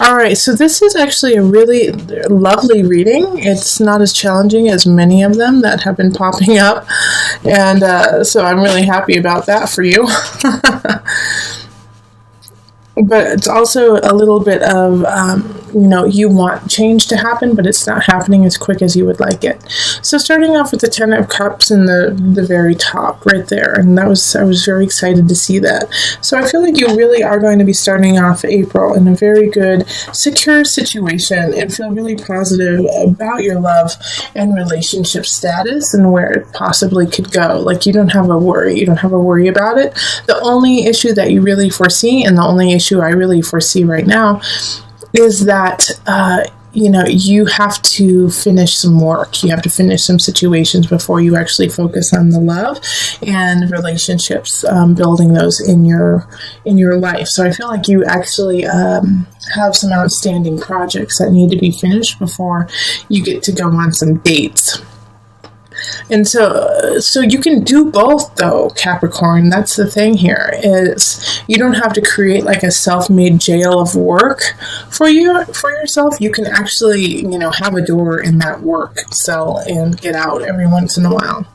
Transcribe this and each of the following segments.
All right, so this is actually a really lovely reading. It's not as challenging as many of them that have been popping up, and so I'm really happy about that for you. But it's also a little bit of, you want change to happen, but it's not happening as quick as you would like it. So starting off with the Ten of Cups in the very top right there, and I was very excited to see that. So I feel like you really are going to be starting off April in a very good, secure situation and feel really positive about your love and relationship status and where it possibly could go. Like, you don't have a worry. You don't have a worry about it. The only issue that you really foresee, and the only issue I really foresee right now, is that you have to finish some work. You have to finish some situations before you actually focus on the love and relationships, building those in your life. So I feel like you actually have some outstanding projects that need to be finished before you get to go on some dates. And so you can do both, though, Capricorn. That's the thing here, is you don't have to create like a self-made jail of work for yourself. You can actually, have a door in that work cell and get out every once in a while.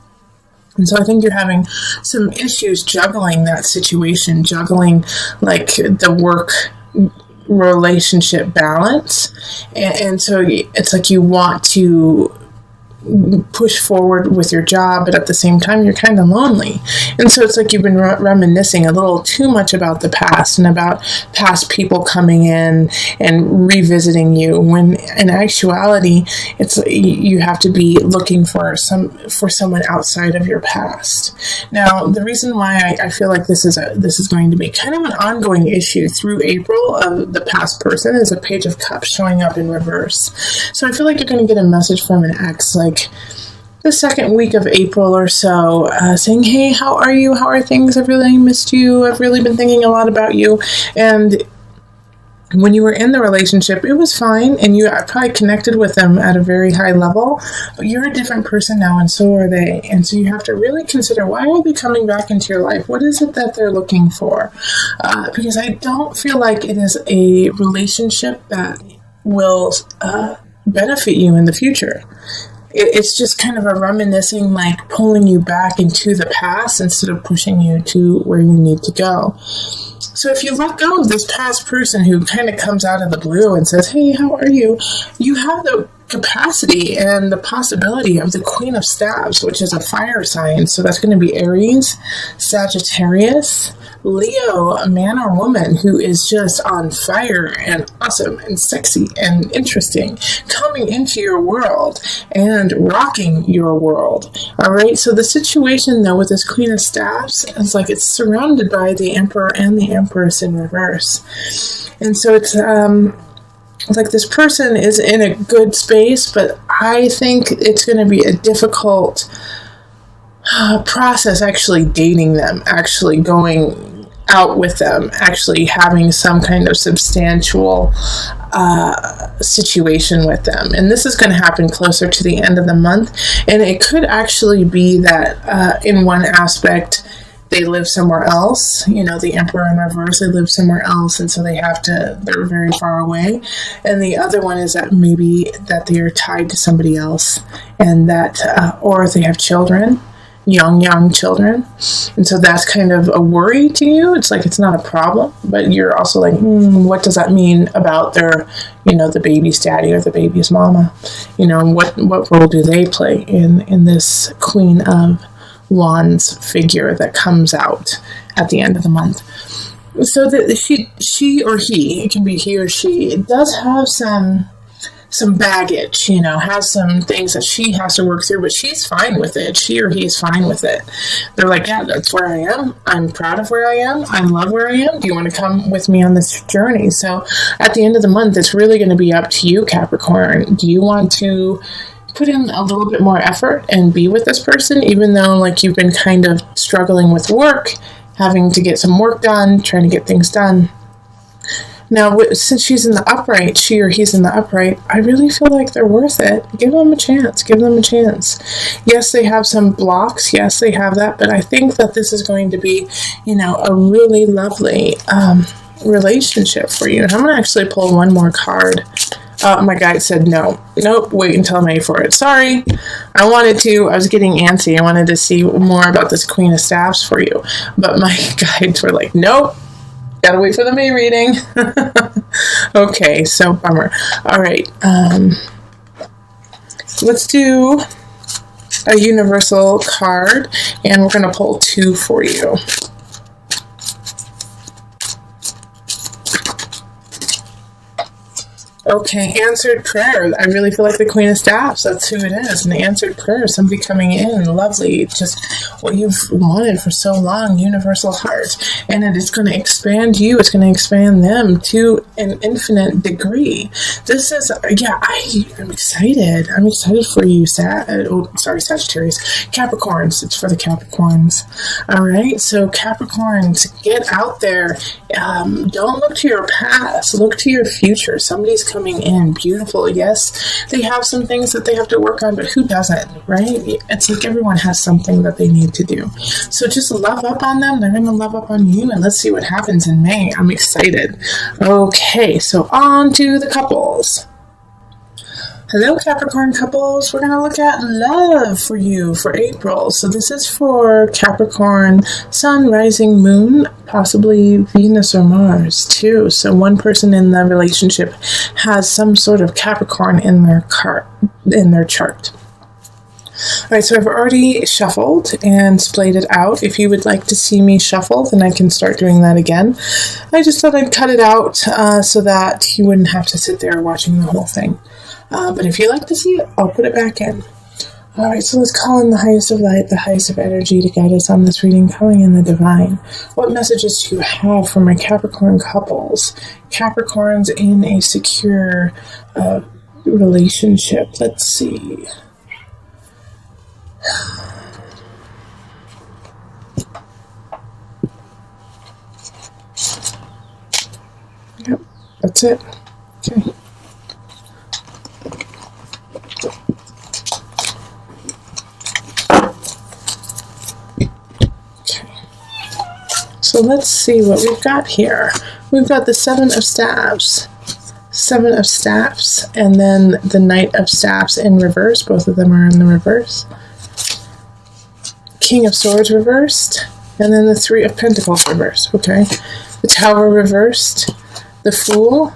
And so I think you're having some issues juggling that situation, juggling like the work relationship balance. And so it's like you want to push forward with your job, but at the same time you're kind of lonely. And so it's like you've been reminiscing a little too much about the past and about past people coming in and revisiting you, when in actuality it's you have to be looking for someone outside of your past. Now, the reason why I feel like this is going to be kind of an ongoing issue through April of the past person is a Page of Cups showing up in reverse. So I feel like you're going to get a message from an ex like the second week of April or so, saying, hey, how are you? How are things? I've really missed you. I've really been thinking a lot about you. And when you were in the relationship, it was fine, and you probably connected with them at a very high level, but you're a different person now, and so are they. And so you have to really consider, why are they coming back into your life? What is it that they're looking for? Because I don't feel like it is a relationship that will benefit you in the future. It's just kind of a reminiscing, like pulling you back into the past instead of pushing you to where you need to go. So if you let go of this past person who kind of comes out of the blue and says, hey, how are you? You have the capacity and the possibility of the Queen of Staves, which is a fire sign. So that's going to be Aries, Sagittarius, Leo, a man or woman who is just on fire and awesome and sexy and interesting, coming into your world and rocking your world. All right. So the situation, though, with this Queen of Staves is like it's surrounded by the Emperor and the Empress in reverse. And so it's like this person is in a good space, but I think it's going to be a difficult process actually dating them, actually going out with them, actually having some kind of substantial situation with them. And this is going to happen closer to the end of the month. And it could actually be that in one aspect, they live somewhere else, the Emperor in reverse, they live somewhere else, and so they're very far away. And the other one is that maybe that they are tied to somebody else, and that, or they have children, young children. And so that's kind of a worry to you. It's like, it's not a problem, but you're also like, what does that mean about their, the baby's daddy or the baby's mama? What role do they play in this Queen of Wands figure that comes out at the end of the month? So that she or he, it can be he or she, does have some baggage, has some things that she has to work through, but she's fine with it. She or he is fine with it. They're like, yeah, that's where I am. I'm proud of where I am. I love where I am. Do you want to come with me on this journey? So at the end of the month, it's really going to be up to you, Capricorn. Do you want to put in a little bit more effort and be with this person, even though like you've been kind of struggling with work, having to get some work done, trying to get things done? Now, since she's in the upright, she or he's in the upright, I really feel like they're worth it. Give them a chance. Give them a chance. Yes, they have some blocks. Yes, they have that. But I think that this is going to be, a really lovely relationship for you. And I'm going to actually pull one more card. My guide said no. Nope, wait until May for it. Sorry. I was getting antsy. I wanted to see more about this Queen of Staffs for you. But my guides were like, nope. Gotta wait for the May reading. Okay, so bummer. All right. Let's do a universal card, and we're going to pull 2 for you. Okay, answered prayer. I really feel like the Queen of Staffs. That's who it is. An answered prayer. Somebody coming in. Lovely. Just what you've wanted for so long. Universal heart. And it is going to expand you. It's going to expand them to an infinite degree. This is, I'm excited. I'm excited for you, Sagittarius. Capricorns. It's for the Capricorns. All right. So Capricorns, get out there. Don't look to your past. Look to your future. Somebody's coming in. Beautiful. Yes, they have some things that they have to work on, but who doesn't, right? It's like everyone has something that they need to do. So just love up on them. They're going to love up on you, and let's see what happens in May. I'm excited. Okay, so on to the couples. Hello, Capricorn couples. We're going to look at love for you for April. So this is for Capricorn, Sun, Rising, Moon, possibly Venus or Mars too. So one person in the relationship has some sort of Capricorn in their chart. All right, so I've already shuffled and splayed it out. If you would like to see me shuffle, then I can start doing that again. I just thought I'd cut it out so that you wouldn't have to sit there watching the whole thing. But if you like to see it, I'll put it back in. All right, so let's call in the highest of light, the highest of energy to guide us on this reading, calling in the divine. What messages do you have for my Capricorn couples? Capricorns in a secure relationship. Let's see. Yep, that's it. Okay. So let's see what we've got here. We've got the Seven of Staffs, and then the Knight of Staffs in reverse. Both of them are in the reverse. King of Swords reversed, and then the Three of Pentacles reversed. Okay, the Tower reversed, the Fool,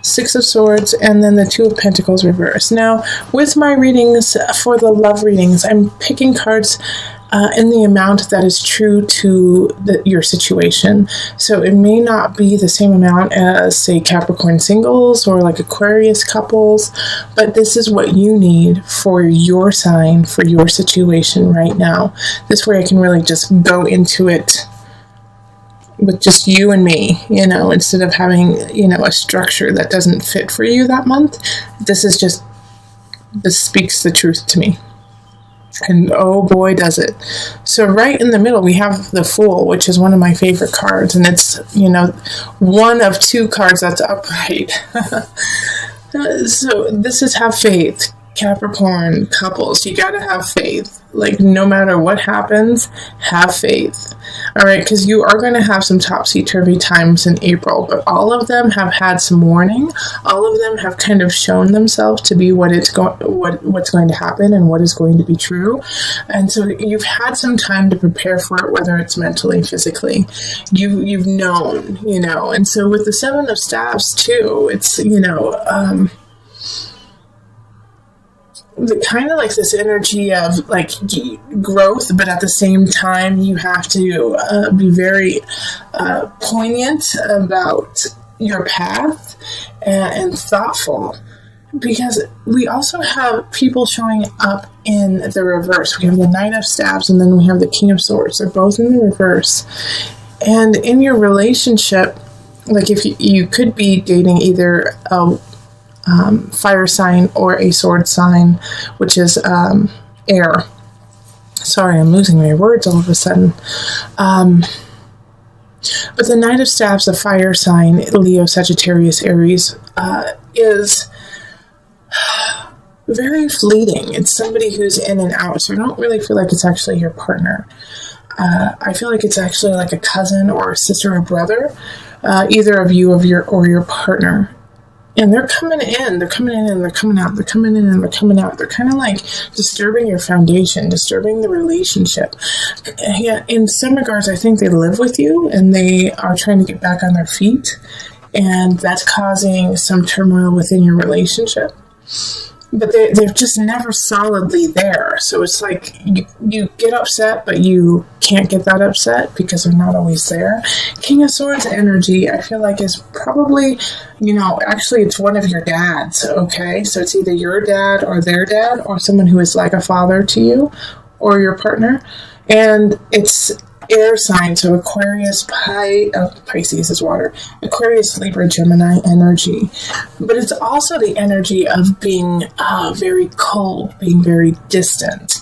Six of Swords, and then the Two of Pentacles reversed. Now, with my readings, for the love readings, I'm picking cards in the amount that is true to your situation. So it may not be the same amount as, say, Capricorn singles or like Aquarius couples, but this is what you need for your sign, for your situation right now. This way I can really just go into it with just you and me, instead of having, a structure that doesn't fit for you that month. This speaks the truth to me. And oh boy, does it. So right in the middle, we have the Fool, which is one of my favorite cards. And it's, one of 2 cards that's upright. So this is have faith. Capricorn couples, you gotta have faith. Like, no matter what happens, have faith. All right, because you are going to have some topsy-turvy times in April, but all of them have had some warning. All of them have kind of shown themselves to be what's going to happen and what is going to be true. And so you've had some time to prepare for it, whether it's mentally, physically. You've known, And so with the Seven of Staffs too, it's, kind of like this energy of like growth, but at the same time you have to be very poignant about your path and thoughtful, because we also have people showing up in the reverse. We have the Knight of Staffs, and then we have the King of Swords. They're both in the reverse. And in your relationship, like if you could be dating either a fire sign or a sword sign, which is air. Sorry, I'm losing my words all of a sudden. But the Knight of Staffs, the fire sign, Leo, Sagittarius, Aries, is very fleeting. It's somebody who's in and out, so I don't really feel like it's actually your partner. I feel like it's actually like a cousin or a sister or brother. either of you or your partner. And they're coming in, they're coming in and they're coming out, they're coming in and they're coming out. They're kind of like disturbing your foundation, disturbing the relationship. Yeah, in some regards, I think they live with you and they are trying to get back on their feet. And that's causing some turmoil within your relationship. But they're just never solidly there. So it's like you get upset, but you can't get that upset because they're not always there. King of Swords energy, I feel like, is probably, actually it's one of your dads, okay? So it's either your dad or their dad or someone who is like a father to you or your partner. And it's air sign, so Aquarius, Pisces is water, Aquarius, Libra, Gemini energy. But it's also the energy of being very cold, being very distant,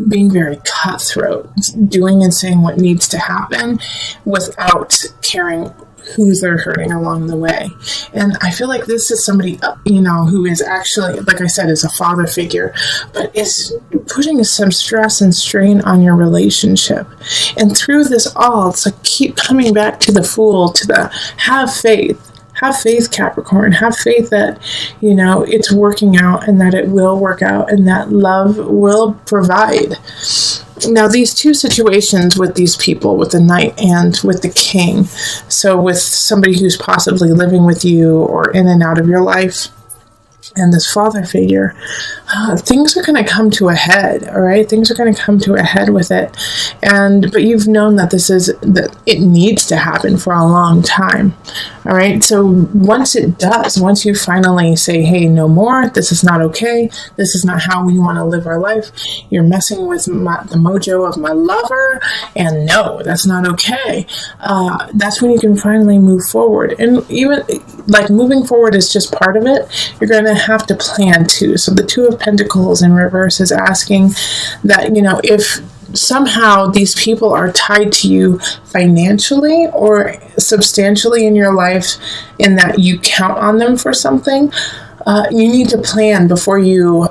being very cutthroat, doing and saying what needs to happen without caring who they're hurting along the way. And I feel like this is somebody, who is actually, like I said, is a father figure, but is putting some stress and strain on your relationship. And through this all, it's like keep coming back to the Fool, to the have faith. Have faith, Capricorn. Have faith that, it's working out and that it will work out and that love will provide. Now, these two situations with these people, with the Knight and with the King, so with somebody who's possibly living with you or in and out of your life, and this father figure, things are going to come to a head, all right? Things are going to come to a head with it. But you've known that that it needs to happen for a long time, all right? So once it does, once you finally say, hey, no more, this is not okay, this is not how we want to live our life, you're messing with the mojo of my lover, and no, that's not okay. That's when you can finally move forward. And even, like, moving forward is just part of it. You're going to have to plan too. So the Two of Pentacles in reverse is asking that, if somehow these people are tied to you financially or substantially in your life, in that you count on them for something, you need to plan before your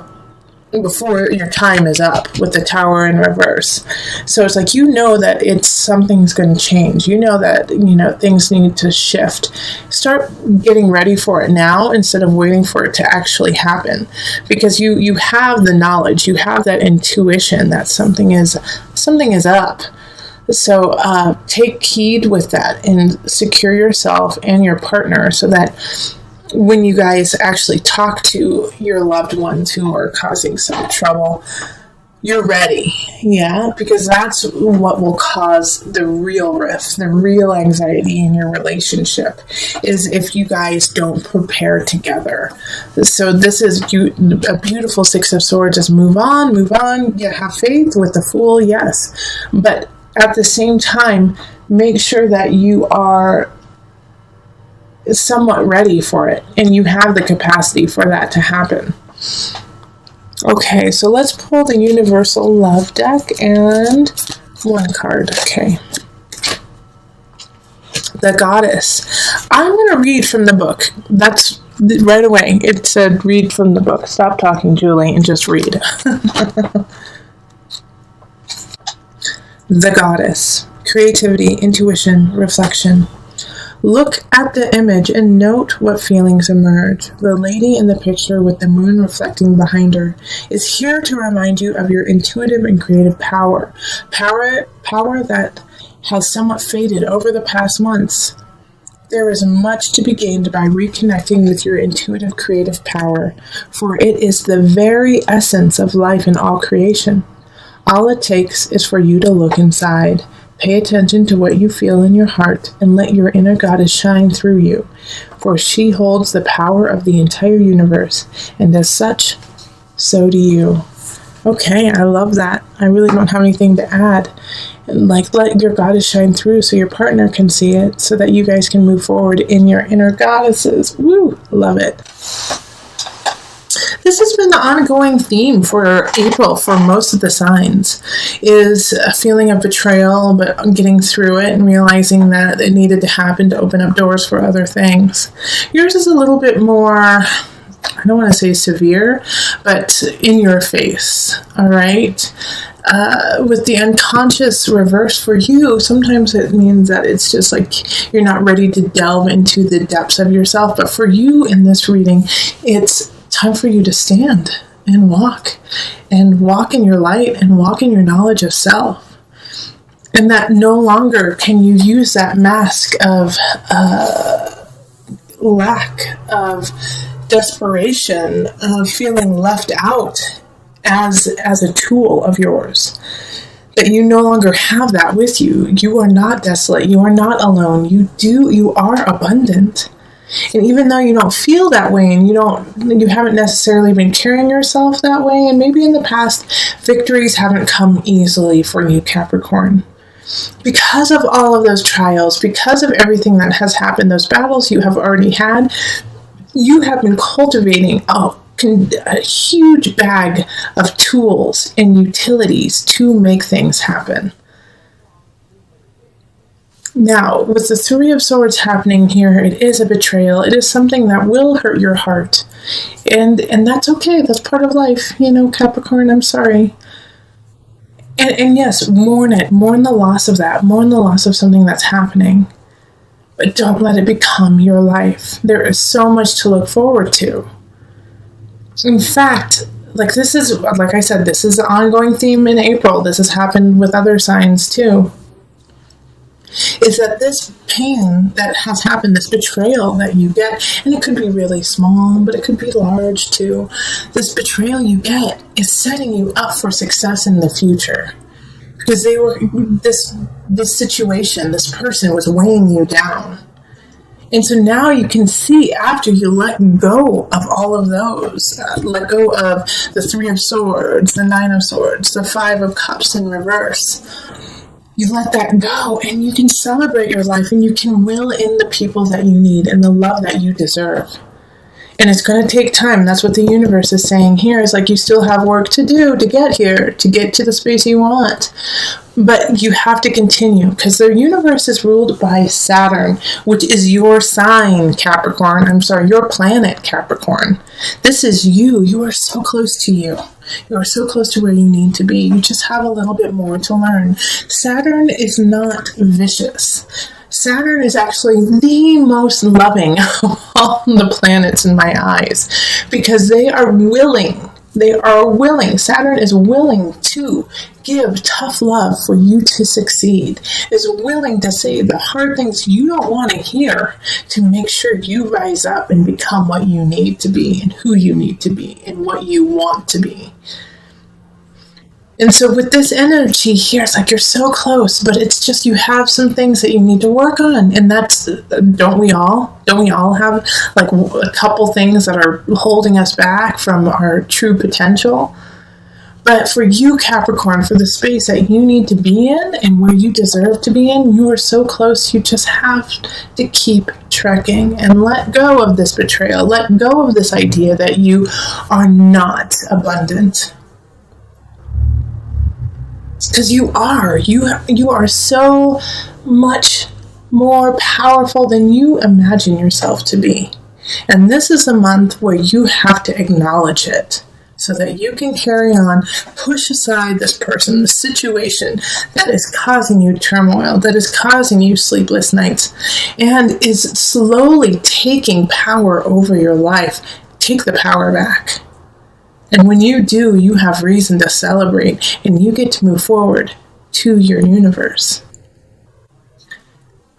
time is up, with the Tower in reverse. So it's like, that something's going to change. That, things need to shift. Start getting ready for it now instead of waiting for it to actually happen. Because you have the knowledge, you have that intuition that something is up. So take heed with that and secure yourself and your partner so that when you guys actually talk to your loved ones who are causing some trouble, you're ready. Yeah, because that's what will cause the real rift, the real anxiety in your relationship, is if you guys don't prepare together. So this is a beautiful Six of Swords. Just move on. Yeah, have faith with the Fool, yes. But at the same time, make sure that you are somewhat ready for it and you have the capacity for that to happen. Okay, so let's pull the Universal Love deck and one card. Okay, the Goddess. I'm going to read from the book. That's right away. It said read from the book. Stop talking, Julie, and just read. The Goddess. Creativity, intuition, reflection. Look at the image and note what feelings emerge. The lady in the picture with the moon reflecting behind her is here to remind you of your intuitive and creative power. Power that has somewhat faded over the past months. There is much to be gained by reconnecting with your intuitive creative power, for it is the very essence of life and all creation. All it takes is for you to look inside. Pay attention to what you feel in your heart and let your inner goddess shine through you, for she holds the power of the entire universe, and as such, so do you. Okay, I love that. I really don't have anything to add. Like, let your goddess shine through so your partner can see it, so that you guys can move forward in your inner goddesses. Woo! Love it. This has been the ongoing theme for April for most of the signs, is a feeling of betrayal, but getting through it and realizing that it needed to happen to open up doors for other things. Yours is a little bit more, I don't want to say severe, but in your face, all right? with the unconscious reverse for you, sometimes it means that it's just like you're not ready to delve into the depths of yourself. But for you in this reading, it's time for you to stand and walk in your light and walk in your knowledge of self. And that no longer can you use that mask of lack, of desperation, of feeling left out as a tool of yours. That you no longer have that with you. You are not desolate. You are not alone. You are abundant. And even though you don't feel that way, and you haven't necessarily been carrying yourself that way, and maybe in the past victories haven't come easily for you, Capricorn. Because of all of those trials, because of everything that has happened, those battles you have already had, you have been cultivating a huge bag of tools and utilities to make things happen. Now, with the Three of Swords happening here, it is a betrayal. It is something that will hurt your heart. And that's okay. That's part of life. Capricorn, I'm sorry. And yes, mourn it. Mourn the loss of that. Mourn the loss of something that's happening. But don't let it become your life. There is so much to look forward to. In fact, like I said, this is an ongoing theme in April. This has happened with other signs too. Is that this pain that has happened, this betrayal that you get, and it could be really small, but it could be large too. This betrayal you get is setting you up for success in the future. Because this situation, this person was weighing you down. And so now you can see, after you let go of all of those, let go of the Three of Swords, the Nine of Swords, the Five of Cups in reverse, you let that go and you can celebrate your life and you can will in the people that you need and the love that you deserve. And it's going to take time. That's what the universe is saying here, is like you still have work to do to get here, to get to the space you want. But you have to continue, because the universe is ruled by Saturn, which is your sign, Capricorn. I'm sorry, your planet, Capricorn. This is you. You are so close to you. You are so close to where you need to be. You just have a little bit more to learn. Saturn is not vicious. Saturn is actually the most loving of all the planets in my eyes, because they are willing. Saturn is willing to give tough love for you to succeed, is willing to say the hard things you don't want to hear to make sure you rise up and become what you need to be and who you need to be and what you want to be. And so with this energy here, it's like you're so close, but it's just you have some things that you need to work on. And that's, don't we all have like a couple things that are holding us back from our true potential? But for you, Capricorn, for the space that you need to be in and where you deserve to be in, you are so close. You just have to keep trekking and let go of this betrayal. Let go of this idea that you are not abundant. Because you are so much more powerful than you imagine yourself to be. And this is a month where you have to acknowledge it so that you can carry on, push aside this person, the situation that is causing you turmoil, that is causing you sleepless nights, and is slowly taking power over your life. Take the power back. And when you do, you have reason to celebrate, and you get to move forward to your universe.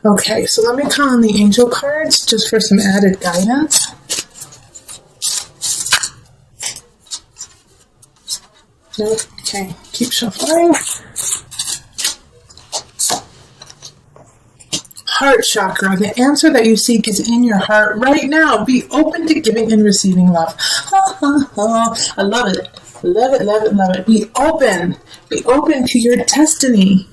Okay, so let me call on the angel cards just for some added guidance. Okay, keep shuffling. Heart chakra. The answer that you seek is in your heart right now. Be open to giving and receiving love. I love it. Love it, love it, love it. Be open. Be open to your destiny.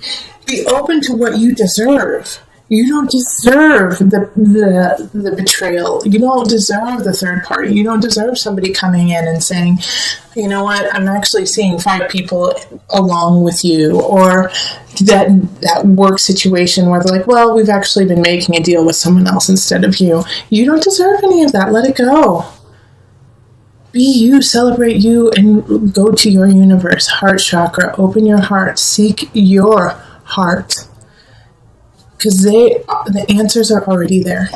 Be open to what you deserve. You don't deserve the betrayal. You don't deserve the third party. You don't deserve somebody coming in and saying, you know what, I'm actually seeing 5 people along with you. Or that work situation where they're like, well, we've actually been making a deal with someone else instead of you. You don't deserve any of that. Let it go. be you, celebrate you, and go to your universe. Heart chakra, open your heart, seek your heart, because the answers are already there.